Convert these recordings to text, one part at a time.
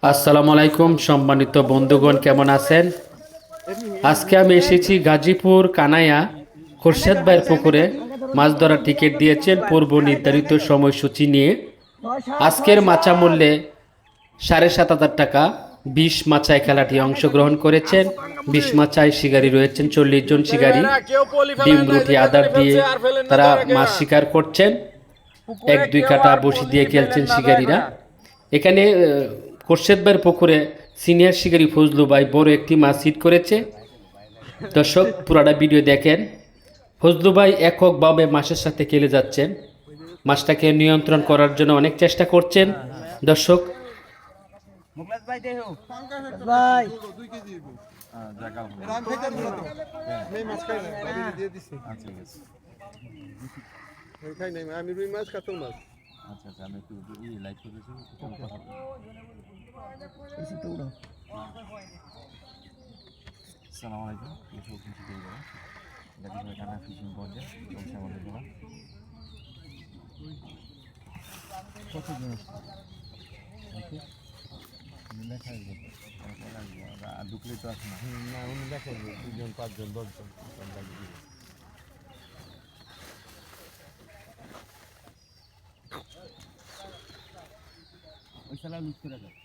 আসসালামু আলাইকুম সম্মানিত বন্ধুগণ, কেমন আছেন? আজকে আমি এসেছি গাজীপুর কানাইয়া খোরশেদ ভাইয়ের পুকুরে। মাছ ধরার টিকিট দিয়েছেন পূর্ব নির্ধারিত সময়সূচি নিয়ে। আজকের মাচা মূল্যে 7,500 টাকা। 20 মাচায় খেলাটি অংশগ্রহণ করেছেন। 20 মাচায় শিকারী রয়েছেন 40 জন শিকারী। ডিম রুটি আদার দিয়ে তারা মাছ শিকার করছেন। 1-2 কাটা বসি দিয়ে খেলছেন শিকারীরা। এখানে খোরশেদ ভাইয়ের পুকুরে সিনিয়র শিকারী ফজলু ভাই বড় একটি মাছ হিট করেছে। দর্শক পুরাটা ভিডিও দেখেন। ফজলু ভাই এককভাবে মাছের সাথে খেলে যাচ্ছেন, মাছটাকে নিয়ন্ত্রণ করার জন্য অনেক চেষ্টা করছেন। দর্শক আমি রুই মাছ কাতল মাছ। আচ্ছা আচ্ছা, আমি একটু লাইভ করেছি আসসালামু আলাইকুম। এখানে ফিশিং পর্যায়ে চলছে আমাদের জন্য। ঢুকলে তো আছে না, উনি দেখেন 2জন 5জন 10জন ওই শালা লুট করে যায়।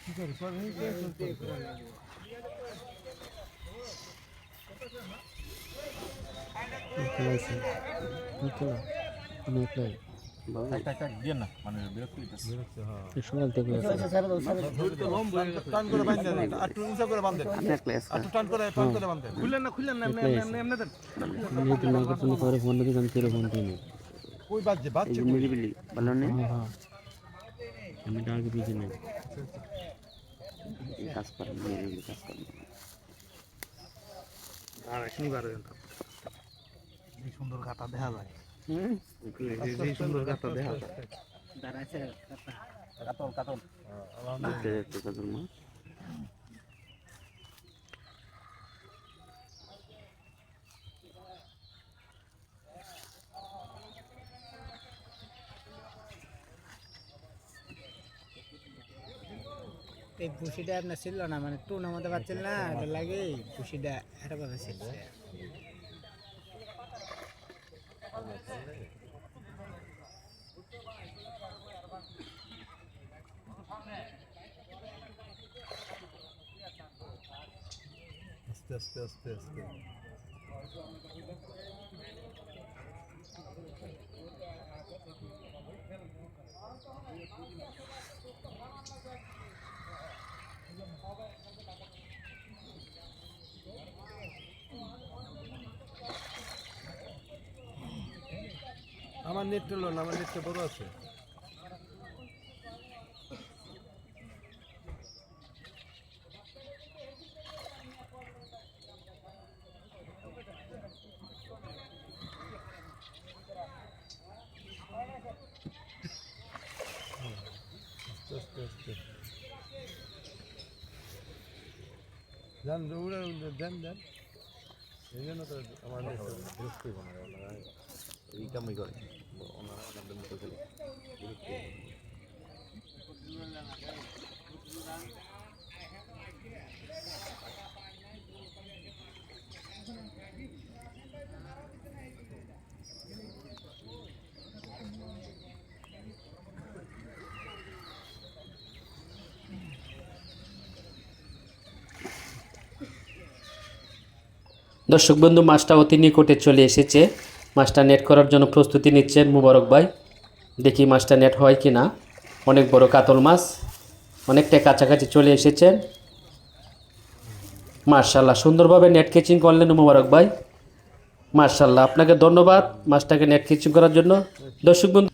কি করে সব এই দিয়ে না, মানে বিরক্ত হইতেছে। টান করে বাঁধেন, একটু নিচে করে বাঁধেন, একটু টান করে বাঁধেন। খুললেন না এমনি দেন। কই বাজছে নিরিবিলি ভালো নেই। আমি ডাকে পিছে নেই কাজ করেন, নিরিবিলি কাজ করেন। আর শনিবার এই সুন্দর গাটা দেখা যায়। এই সুন্দর গাটা দেখা যায়। দাঁড়াইছে কাতল কাতল কাতল মাছ। এই পুষিটা আপনার ছিল না, মানে টুন আমাদের পাচ্ছেন না, এটা লাগে পুষিটা এটা ভাবে ছিল। আস্তে আস্তে আস্তে আস্তে আমার নেট হলো না, আমার নেটটা বড় আছে। দেন দৌড়ে দেন এই জন্য তো আমার বিরক্তি বানায় এই কামই করে ওনারা আমাদের মতো করে বিরক্তি। দর্শক বন্ধু, মাছটা অতি নিকটে চলে এসেছে। মাছটা নেট করার জন্য প্রস্তুতি নিচ্ছেন মুবারক ভাই। দেখি মাছটা নেট হয় কি না। অনেক বড় কাতল মাছ, অনেকটা কাছাকাছি চলে এসেছেন। মাশাআল্লাহ, সুন্দরভাবে নেট কেচিং করলেন মুবারক ভাই। মাশাআল্লাহ, আপনাকে ধন্যবাদ মাছটাকে নেট কেচিং করার জন্য। দর্শক বন্ধু